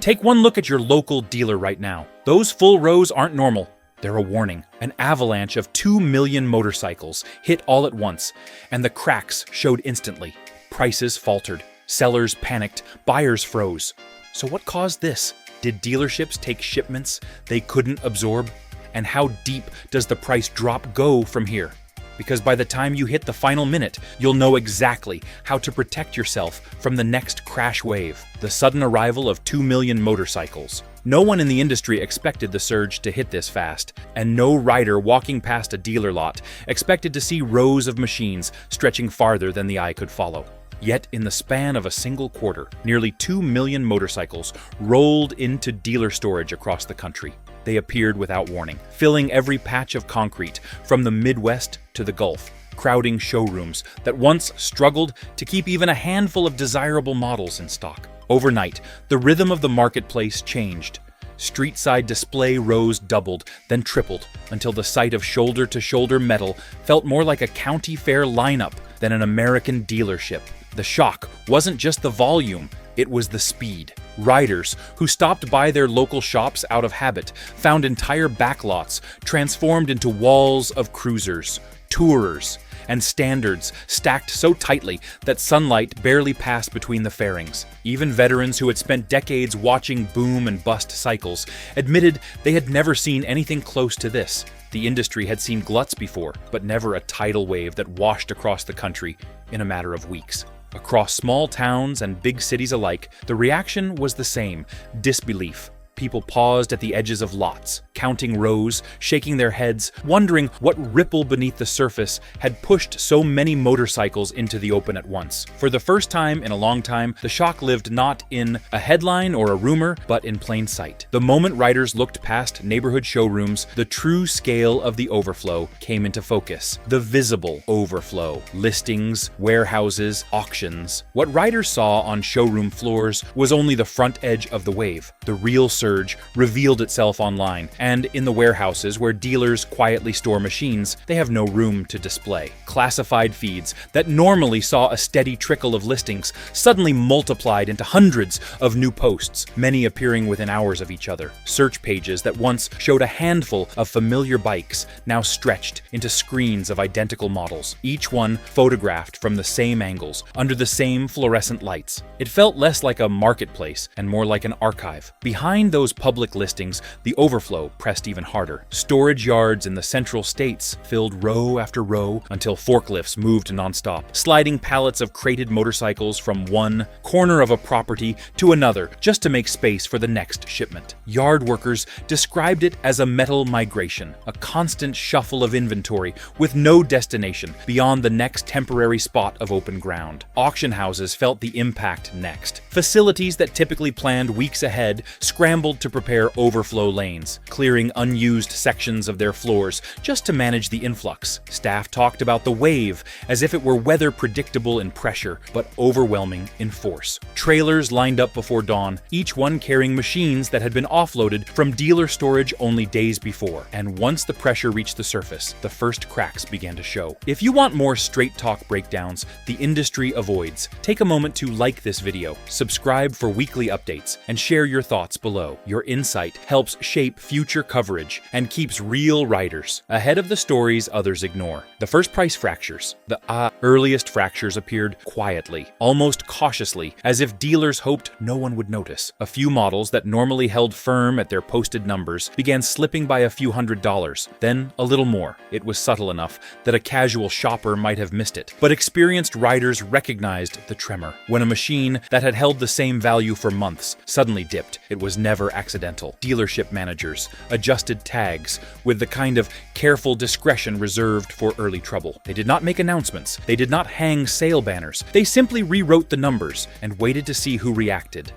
Take one look at your local dealer right now. Those full rows aren't normal. They're a warning. An avalanche of 2 million motorcycles hit all at once, and the cracks showed instantly. Prices faltered. Sellers panicked. Buyers froze. So what caused this? Did dealerships take shipments they couldn't absorb? And how deep does the price drop go from here? Because by the time you hit the final minute, you'll know exactly how to protect yourself from the next crash wave, the sudden arrival of 2 million motorcycles. No one in the industry expected the surge to hit this fast, and no rider walking past a dealer lot expected to see rows of machines stretching farther than the eye could follow. Yet, in the span of a single quarter, nearly 2 million motorcycles rolled into dealer storage across the country. They appeared without warning, filling every patch of concrete from the Midwest to the Gulf, crowding showrooms that once struggled to keep even a handful of desirable models in stock. Overnight, the rhythm of the marketplace changed. Street-side display rows doubled, then tripled, until the sight of shoulder-to-shoulder metal felt more like a county fair lineup than an American dealership. The shock wasn't just the volume, it was the speed. Riders who stopped by their local shops out of habit found entire backlots transformed into walls of cruisers, tourers, and standards stacked so tightly that sunlight barely passed between the fairings. Even veterans who had spent decades watching boom and bust cycles admitted they had never seen anything close to this. The industry had seen gluts before, but never a tidal wave that washed across the country in a matter of weeks. Across small towns and big cities alike, the reaction was the same: disbelief. People paused at the edges of lots, counting rows, shaking their heads, wondering what ripple beneath the surface had pushed so many motorcycles into the open at once. For the first time in a long time, the shock lived not in a headline or a rumor, but in plain sight. The moment riders looked past neighborhood showrooms, the true scale of the overflow came into focus. The visible overflow. Listings, warehouses, auctions. What riders saw on showroom floors was only the front edge of the wave. The real surge revealed itself online, and in the warehouses where dealers quietly store machines, they have no room to display. Classified feeds that normally saw a steady trickle of listings suddenly multiplied into hundreds of new posts, many appearing within hours of each other. Search pages that once showed a handful of familiar bikes now stretched into screens of identical models, each one photographed from the same angles, under the same fluorescent lights. It felt less like a marketplace and more like an archive. Behind those public listings, the overflow pressed even harder. Storage yards in the central states filled row after row until forklifts moved nonstop, sliding pallets of crated motorcycles from one corner of a property to another just to make space for the next shipment. Yard workers described it as a metal migration, a constant shuffle of inventory with no destination beyond the next temporary spot of open ground. Auction houses felt the impact next. Facilities that typically planned weeks ahead scrambled to prepare overflow lanes, clearing unused sections of their floors just to manage the influx. Staff talked about the wave as if it were weather predictable in pressure, but overwhelming in force. Trailers lined up before dawn, each one carrying machines that had been offloaded from dealer storage only days before. And once the pressure reached the surface, the first cracks began to show. If you want more straight talk breakdowns the industry avoids, take a moment to like this video, subscribe for weekly updates, and share your thoughts below. Your insight helps shape future coverage and keeps real riders ahead of the stories others ignore. The first price fractures. The earliest fractures appeared quietly, almost cautiously, as if dealers hoped no one would notice. A few models that normally held firm at their posted numbers began slipping by a few $100s, then a little more. It was subtle enough that a casual shopper might have missed it, but experienced riders recognized the tremor. When a machine that had held the same value for months suddenly dipped, it was never accidental. Dealership managers adjusted tags with the kind of careful discretion reserved for early trouble. They did not make announcements. They did not hang sale banners. They simply rewrote the numbers and waited to see who reacted.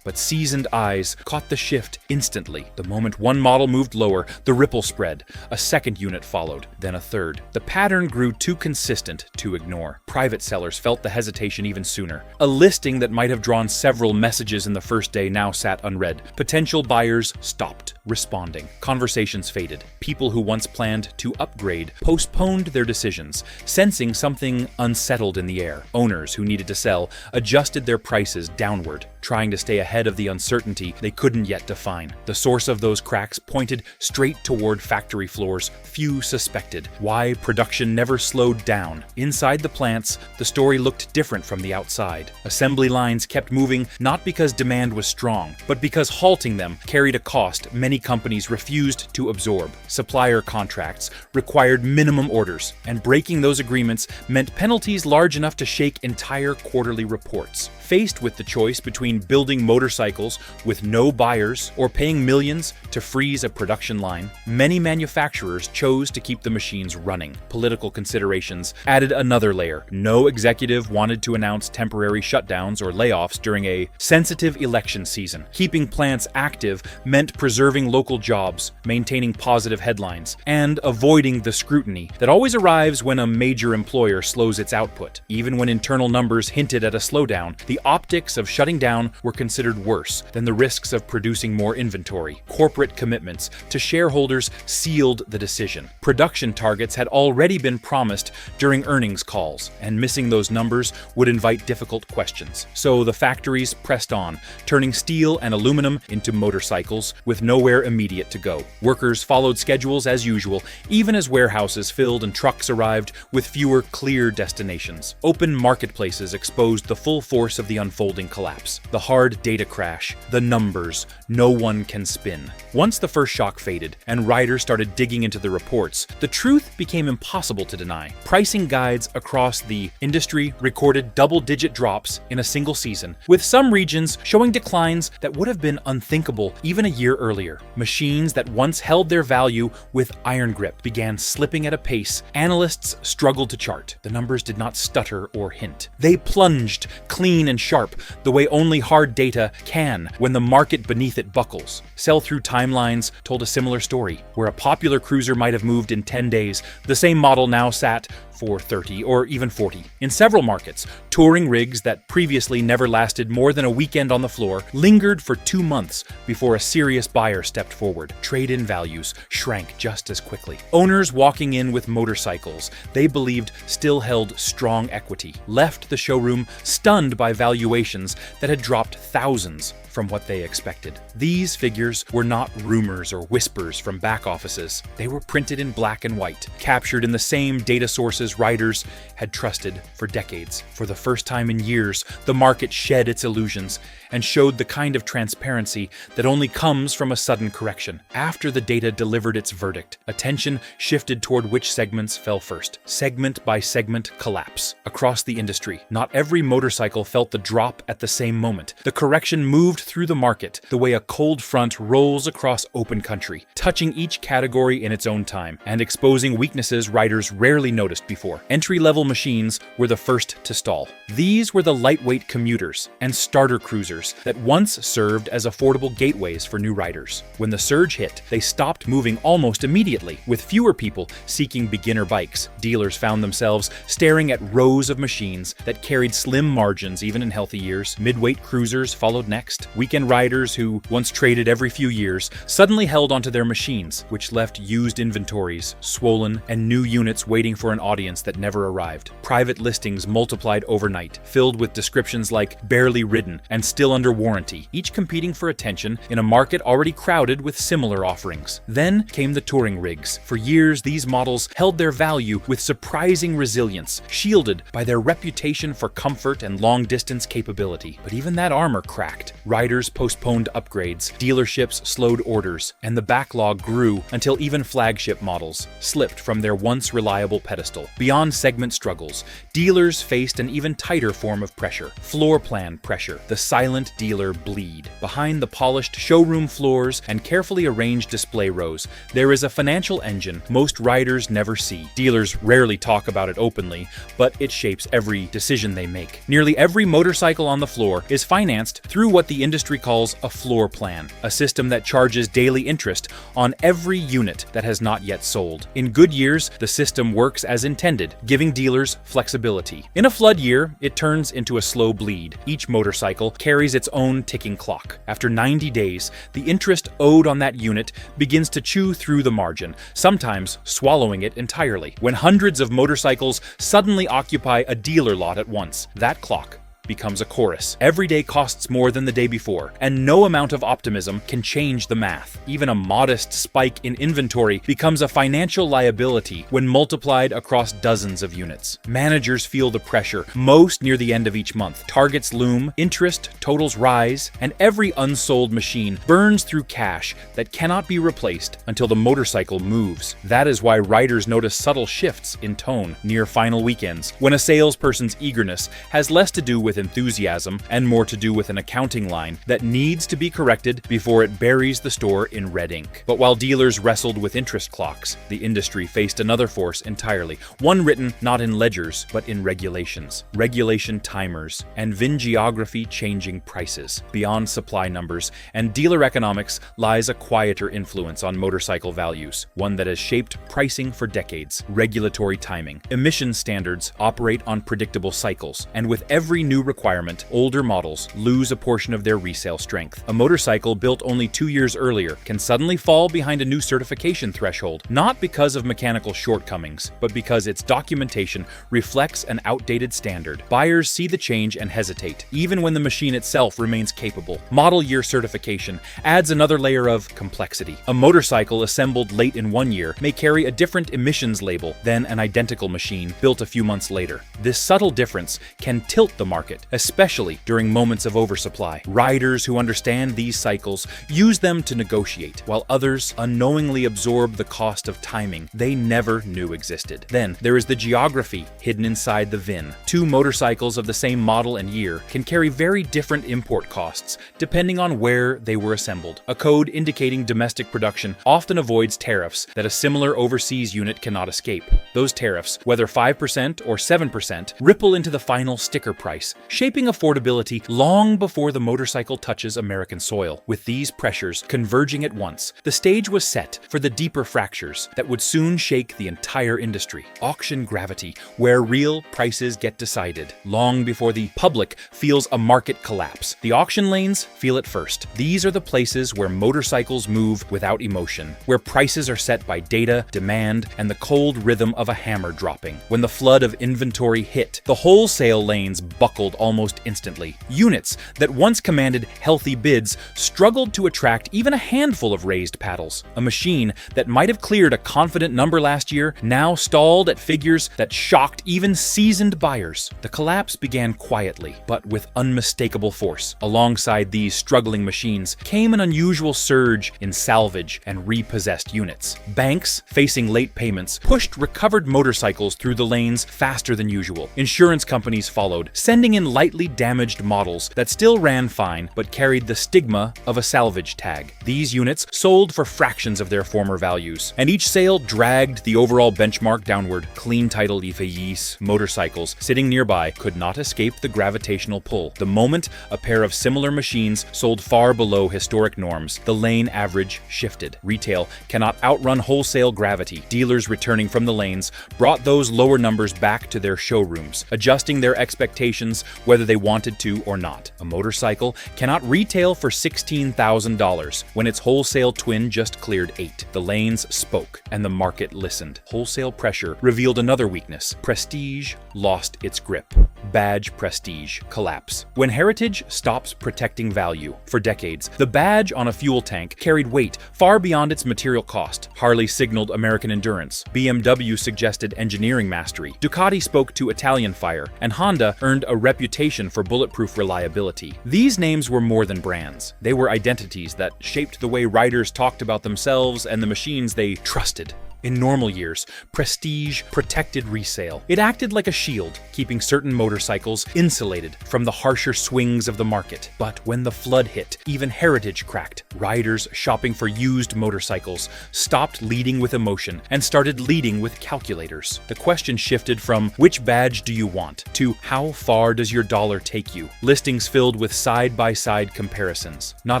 But seasoned eyes caught the shift instantly. The moment one model moved lower, the ripple spread. A second unit followed, then a third. The pattern grew too consistent to ignore. Private sellers felt the hesitation even sooner. A listing that might have drawn several messages in the first day now sat unread. Potential buyers stopped responding. Conversations faded. People who once planned to upgrade postponed their decisions, sensing something unsettled in the air. Owners who needed to sell adjusted their prices downward. trying to stay ahead of the uncertainty they couldn't yet define. The source of those cracks pointed straight toward factory floors few suspected. Why production never slowed down. Inside the plants, the story looked different from the outside. Assembly lines kept moving not because demand was strong, but because halting them carried a cost many companies refused to absorb. Supplier contracts required minimum orders, and breaking those agreements meant penalties large enough to shake entire quarterly reports. Faced with the choice between building motorcycles with no buyers or paying millions to freeze a production line, many manufacturers chose to keep the machines running. Political considerations added another layer. No executive wanted to announce temporary shutdowns or layoffs during a sensitive election season. Keeping plants active meant preserving local jobs, maintaining positive headlines, and avoiding the scrutiny that always arrives when a major employer slows its output. Even when internal numbers hinted at a slowdown, the optics of shutting down were considered worse than the risks of producing more inventory. Corporate commitments to shareholders sealed the decision. Production targets had already been promised during earnings calls, and missing those numbers would invite difficult questions. So the factories pressed on, turning steel and aluminum into motorcycles with nowhere immediate to go. Workers followed schedules as usual, even as warehouses filled and trucks arrived with fewer clear destinations. Open marketplaces exposed the full force of the unfolding collapse. The hard data crash, the numbers no one can spin. Once the first shock faded and riders started digging into the reports, the truth became impossible to deny. Pricing guides across the industry recorded double-digit drops in a single season, with some regions showing declines that would have been unthinkable even a year earlier. Machines that once held their value with iron grip began slipping at a pace analysts struggled to chart. The numbers did not stutter or hint. They plunged clean and sharp, the way only hard data can when the market beneath it buckles. Sell-through timelines told a similar story. Where a popular cruiser might have moved in 10 days, the same model now sat for 30 or even 40. In several markets, touring rigs that previously never lasted more than a weekend on the floor lingered for 2 months before a serious buyer stepped forward. Trade-in values shrank just as quickly. Owners walking in with motorcycles they believed still held strong equity left the showroom stunned by valuations that had dropped thousands from what they expected. These figures were not rumors or whispers from back offices. They were printed in black and white, captured in the same data sources riders had trusted for decades. For the first time in years, the market shed its illusions and showed the kind of transparency that only comes from a sudden correction. After the data delivered its verdict, attention shifted toward which segments fell first. Segment by segment collapse. Across the industry, not every motorcycle felt the drop at the same moment. The correction moved through the market the way a cold front rolls across open country, touching each category in its own time and exposing weaknesses riders rarely noticed before. Entry-level machines were the first to stall. These were the lightweight commuters and starter cruisers that once served as affordable gateways for new riders. When the surge hit, they stopped moving almost immediately, with fewer people seeking beginner bikes. Dealers found themselves staring at rows of machines that carried slim margins even in healthy years. Midweight cruisers followed next. Weekend riders who once traded every few years suddenly held onto their machines, which left used inventories swollen and new units waiting for an audience that never arrived. Private listings multiplied overnight, filled with descriptions like barely ridden and still under warranty, each competing for attention in a market already crowded with similar offerings. Then came the touring rigs. For years, these models held their value with surprising resilience, shielded by their reputation for comfort and long-distance capability. But even that armor cracked. Riders postponed upgrades, dealerships slowed orders, and the backlog grew until even flagship models slipped from their once reliable pedestal. Beyond segment struggles, dealers faced an even tighter form of pressure. Floor plan pressure, the silent dealer bleed. Behind the polished showroom floors and carefully arranged display rows, there is a financial engine most riders never see. Dealers rarely talk about it openly, but it shapes every decision they make. Nearly every motorcycle on the floor is financed through what the industry calls a floor plan, a system that charges daily interest on every unit that has not yet sold. In good years, the system works as intended, giving dealers flexibility. In a flood year, it turns into a slow bleed. Each motorcycle carries its own ticking clock. After 90 days, the interest owed on that unit begins to chew through the margin, sometimes swallowing it entirely. When hundreds of motorcycles suddenly occupy a dealer lot at once, that clock becomes a chorus. Every day costs more than the day before, and no amount of optimism can change the math. Even a modest spike in inventory becomes a financial liability when multiplied across dozens of units. Managers feel the pressure most near the end of each month. Targets loom, interest totals rise, and every unsold machine burns through cash that cannot be replaced until the motorcycle moves. That is why riders notice subtle shifts in tone near final weekends, when a salesperson's eagerness has less to do with enthusiasm and more to do with an accounting line that needs to be corrected before it buries the store in red ink. But while dealers wrestled with interest clocks, the industry faced another force entirely, one written not in ledgers but in regulations. Regulation timers and VIN geography changing prices. Beyond supply numbers and dealer economics lies a quieter influence on motorcycle values, one that has shaped pricing for decades. Regulatory timing. Emission standards operate on predictable cycles, and with every new requirement, older models lose a portion of their resale strength. A motorcycle built only 2 years earlier can suddenly fall behind a new certification threshold, not because of mechanical shortcomings, but because its documentation reflects an outdated standard. Buyers see the change and hesitate, even when the machine itself remains capable. Model year certification adds another layer of complexity. A motorcycle assembled late in one year may carry a different emissions label than an identical machine built a few months later. This subtle difference can tilt the market, especially during moments of oversupply. Riders who understand these cycles use them to negotiate, while others unknowingly absorb the cost of timing they never knew existed. Then there is the geography hidden inside the VIN. Two motorcycles of the same model and year can carry very different import costs depending on where they were assembled. A code indicating domestic production often avoids tariffs that a similar overseas unit cannot escape. Those tariffs, whether 5% or 7%, ripple into the final sticker price, shaping affordability long before the motorcycle touches American soil. With these pressures converging at once, the stage was set for the deeper fractures that would soon shake the entire industry. Auction gravity, where real prices get decided, long before the public feels a market collapse. The auction lanes feel it first. These are the places where motorcycles move without emotion, where prices are set by data, demand, and the cold rhythm of a hammer dropping. When the flood of inventory hit, the wholesale lanes buckled almost instantly. Units that once commanded healthy bids struggled to attract even a handful of raised paddles. A machine that might have cleared a confident number last year now stalled at figures that shocked even seasoned buyers. The collapse began quietly, but with unmistakable force. Alongside these struggling machines came an unusual surge in salvage and repossessed units. Banks, facing late payments, pushed recovered motorcycles through the lanes faster than usual. Insurance companies followed, sending in lightly damaged models that still ran fine but carried the stigma of a salvage tag. These units sold for fractions of their former values, and each sale dragged the overall benchmark downward. Clean title Ifeyis motorcycles sitting nearby could not escape the gravitational pull. The moment a pair of similar machines sold far below historic norms, the lane average shifted. Retail cannot outrun wholesale gravity. Dealers returning from the lanes brought those lower numbers back to their showrooms, adjusting their expectations whether they wanted to or not. A motorcycle cannot retail for $16,000 when its wholesale twin just cleared $8,000. The lanes spoke, and the market listened. Wholesale pressure revealed another weakness. Prestige lost its grip. Badge prestige collapse. When heritage stops protecting value, for decades, the badge on a fuel tank carried weight far beyond its material cost. Harley signaled American endurance. BMW suggested engineering mastery. Ducati spoke to Italian fire, and Honda earned a reputation for bulletproof reliability. These names were more than brands. They were identities that shaped the way riders talked about themselves and the machines they trusted. In normal years, prestige protected resale. It acted like a shield, keeping certain motorcycles insulated from the harsher swings of the market. But when the flood hit, even heritage cracked. Riders shopping for used motorcycles stopped leading with emotion and started leading with calculators. The question shifted from which badge do you want to how far does your dollar take you? Listings filled with side-by-side comparisons, not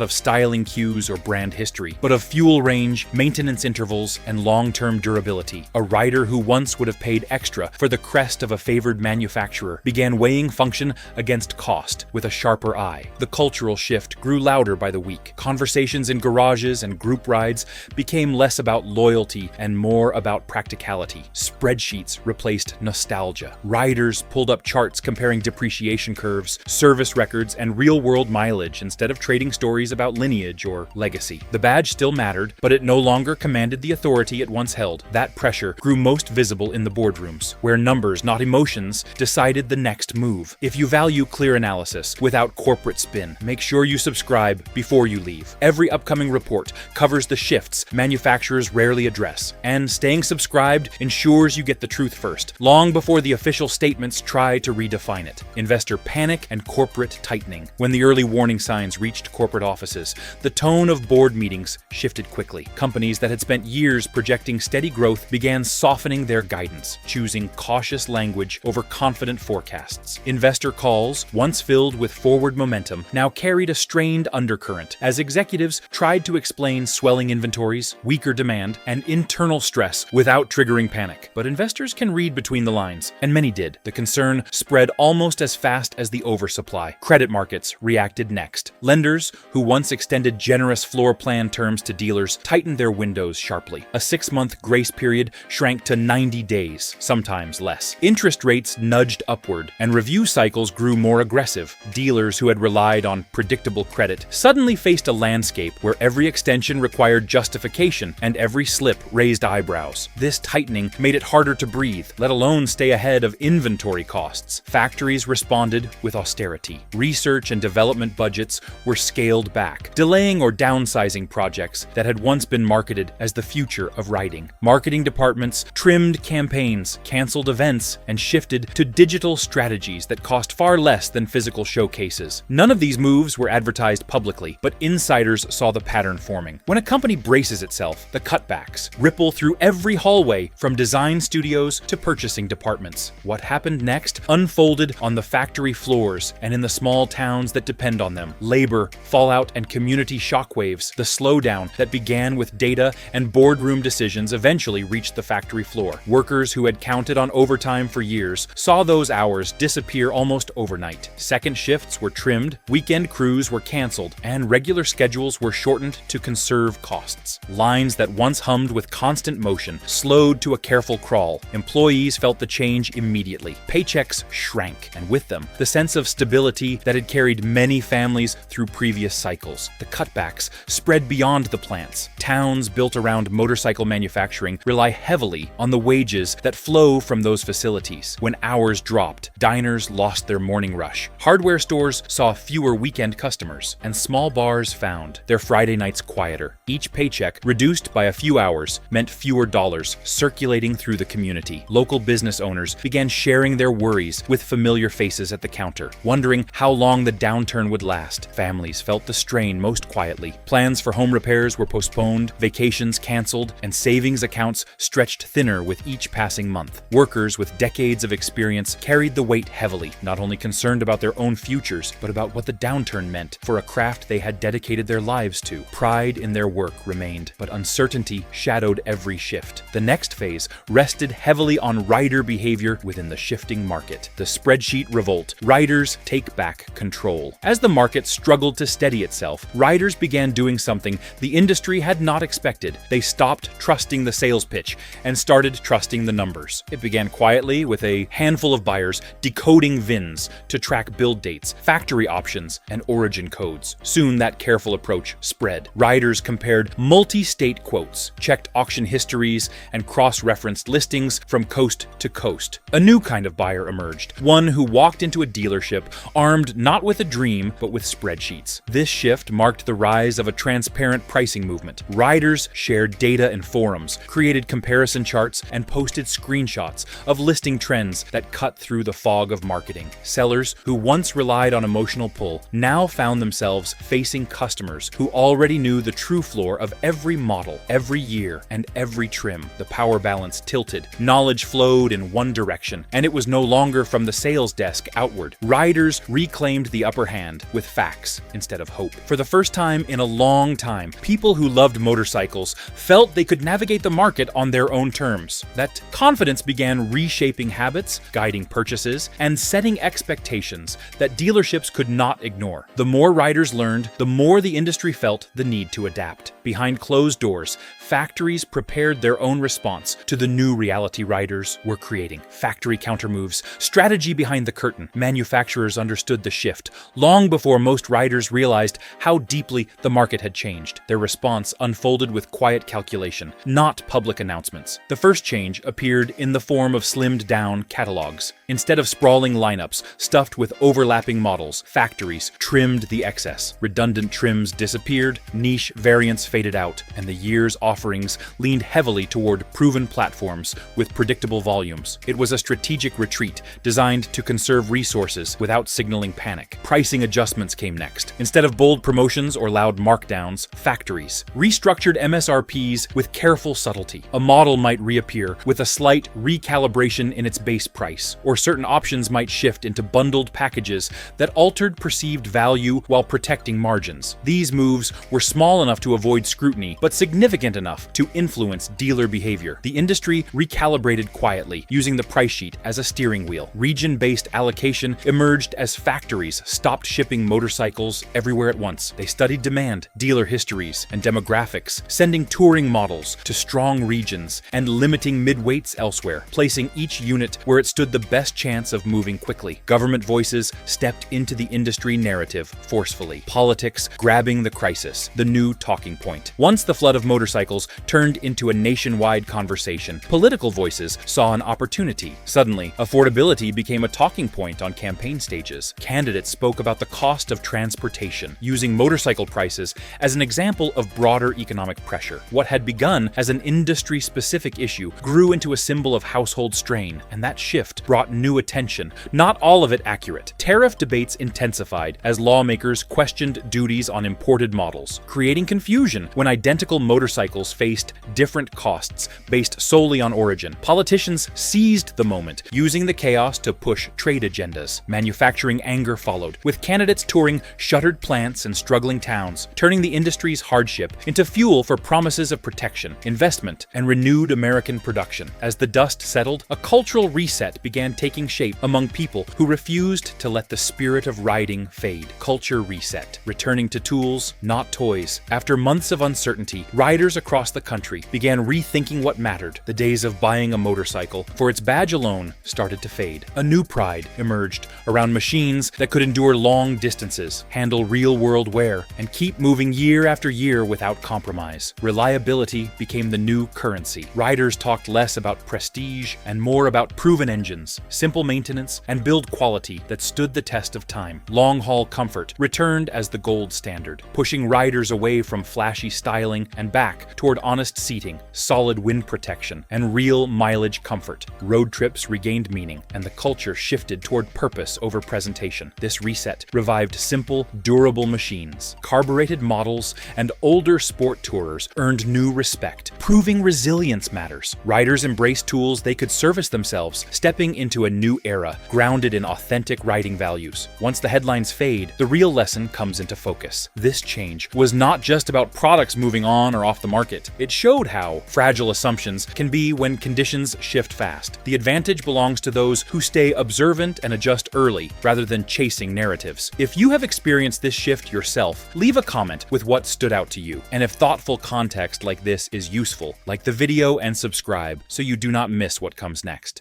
of styling cues or brand history, but of fuel range, maintenance intervals, and long-term long-term durability. A rider who once would have paid extra for the crest of a favored manufacturer began weighing function against cost with a sharper eye. The cultural shift grew louder by the week. Conversations in garages and group rides became less about loyalty and more about practicality. Spreadsheets replaced nostalgia. Riders pulled up charts comparing depreciation curves, service records, and real-world mileage instead of trading stories about lineage or legacy. The badge still mattered, but it no longer commanded the authority it once held. That pressure grew most visible in the boardrooms, where numbers, not emotions, decided the next move. If you value clear analysis without corporate spin, make sure you subscribe before you leave. Every upcoming report covers the shifts manufacturers rarely address, and staying subscribed ensures you get the truth first, long before the official statements try to redefine it. Investor panic and corporate tightening. When the early warning signs reached corporate offices, the tone of board meetings shifted quickly. Companies that had spent years projecting steady growth began softening their guidance, choosing cautious language over confident forecasts. Investor calls, once filled with forward momentum, now carried a strained undercurrent as executives tried to explain swelling inventories, weaker demand, and internal stress without triggering panic. But investors can read between the lines, and many did. The concern spread almost as fast as the oversupply. Credit markets reacted next. Lenders, who once extended generous floor plan terms to dealers, tightened their windows sharply. A 6-month grace period shrank to 90 days, sometimes less. Interest rates nudged upward, and review cycles grew more aggressive. Dealers who had relied on predictable credit suddenly faced a landscape where every extension required justification and every slip raised eyebrows. This tightening made it harder to breathe, let alone stay ahead of inventory costs. Factories responded with austerity. Research and development budgets were scaled back, delaying or downsizing projects that had once been marketed as the future of riding. Marketing departments trimmed campaigns, canceled events, and shifted to digital strategies that cost far less than physical showcases. None of these moves were advertised publicly, but insiders saw the pattern forming. When a company braces itself, the cutbacks ripple through every hallway, from design studios to purchasing departments. What happened next unfolded on the factory floors and in the small towns that depend on them. Labor, fallout, and community shockwaves. The slowdown that began with data and boardroom decisions eventually reached the factory floor. Workers who had counted on overtime for years saw those hours disappear almost overnight. Second shifts were trimmed, weekend crews were canceled, and regular schedules were shortened to conserve costs. Lines that once hummed with constant motion slowed to a careful crawl. Employees felt the change immediately. Paychecks shrank, and with them, the sense of stability that had carried many families through previous cycles. The cutbacks spread beyond the plants. Towns built around motorcycle manufacturing rely heavily on the wages that flow from those facilities. When hours dropped, diners lost their morning rush. Hardware stores saw fewer weekend customers, and small bars found their Friday nights quieter. Each paycheck, reduced by a few hours, meant fewer dollars circulating through the community. Local business owners began sharing their worries with familiar faces at the counter, wondering how long the downturn would last. Families felt the strain most quietly. Plans for home repairs were postponed, vacations canceled, and savings accounts stretched thinner with each passing month. Workers with decades of experience carried the weight heavily, not only concerned about their own futures, but about what the downturn meant for a craft they had dedicated their lives to. Pride in their work remained, but uncertainty shadowed every shift. The next phase rested heavily on rider behavior within the shifting market. The spreadsheet revolt. Riders take back control. As the market struggled to steady itself, riders began doing something the industry had not expected. They stopped trusting the sales pitch and started trusting the numbers. It began quietly with a handful of buyers decoding VINs to track build dates, factory options, and origin codes. Soon that careful approach spread. Riders compared multi-state quotes, checked auction histories, and cross-referenced listings from coast to coast. A new kind of buyer emerged, one who walked into a dealership armed not with a dream, but with spreadsheets. This shift marked the rise of a transparent pricing movement. Riders shared data in forums, created comparison charts, and posted screenshots of listing trends that cut through the fog of marketing. Sellers who once relied on emotional pull now found themselves facing customers who already knew the true floor of every model, every year, and every trim. The power balance tilted. Knowledge flowed in one direction, and it was no longer from the sales desk outward. Riders reclaimed the upper hand with facts instead of hope. For the first time in a long time, people who loved motorcycles felt they could navigate the market on their own terms. That confidence began reshaping habits, guiding purchases, and setting expectations that dealerships could not ignore. The more riders learned, the more the industry felt the need to adapt. Behind closed doors, factories prepared their own response to the new reality riders were creating. Factory countermoves, strategy behind the curtain. Manufacturers understood the shift long before most riders realized how deeply the market had changed. Their response unfolded with quiet calculation, not public announcements. The first change appeared in the form of slimmed-down catalogs. Instead of sprawling lineups stuffed with overlapping models, factories trimmed the excess. Redundant trims disappeared, niche variants faded out, and the year's offerings leaned heavily toward proven platforms with predictable volumes. It was a strategic retreat designed to conserve resources without signaling panic. Pricing adjustments came next. Instead of bold promotions or loud markdowns, factories restructured MSRPs with careful subtlety. A model might reappear with a slight recalibration in its base price, or certain options might shift into bundled packages that altered perceived value while protecting margins. These moves were small enough to avoid scrutiny, but significant enough to influence dealer behavior. The industry recalibrated quietly, using the price sheet as a steering wheel. Region-based allocation emerged as factories stopped shipping motorcycles everywhere at once. They studied demand, dealer histories, and demographics, sending touring models to strong regions and limiting mid-weights elsewhere, placing each unit where it stood the best chance of moving quickly. Government voices stepped into the industry narrative forcefully. Politics grabbing the crisis, the new talking point. Once the flood of motorcycles turned into a nationwide conversation, political voices saw an opportunity. Suddenly, affordability became a talking point on campaign stages. Candidates spoke about the cost of transportation, using motorcycle prices as an example of broader economic pressure. What had begun as an industry-specific issue grew into a symbol of household strain, and that shift brought new attention, not all of it accurate. Tariff debates intensified as lawmakers questioned duties on imported models, creating confusion when identical motorcycles faced different costs based solely on origin. Politicians seized the moment, using the chaos to push trade agendas. Manufacturing anger followed, with candidates touring shuttered plants and struggling towns, turning the industry's hardship into fuel for promises of protection, investment, and renewed American production. As the dust settled, a cultural reset began taking shape among people who refused to let the spirit of riding fade. Culture reset, returning to tools, not toys. After months of uncertainty, riders across the country began rethinking what mattered. The days of buying a motorcycle for its badge alone started to fade. A new pride emerged around machines that could endure long distances, handle real-world wear, and keep moving year after year without compromise. Reliability became the new currency. Riders talked less about prestige and more about proven engines, simple maintenance, and build quality that stood the test of time. Long-haul comfort returned as the gold standard, pushing riders away from flashy styling and back toward honest seating, solid wind protection, and real mileage comfort. Road trips regained meaning, and the culture shifted toward purpose over presentation. This reset revived simple, durable machines. Carbureted models and older sport tourers earned new respect, proving resilience matters. Riders embraced tools they could service themselves, stepping into a new era, grounded in authentic riding values. Once the headlines fade, the real lesson comes into focus. This change was not just about products moving on or off the market. It showed how fragile assumptions can be when conditions shift fast. The advantage belongs to those who stay observant and adjust early, rather than chasing narratives. If you have experienced this shift yourself, leave a comment with what stood out to you. And if thoughtful context like this is useful, like the video and subscribe so you do not miss what comes next.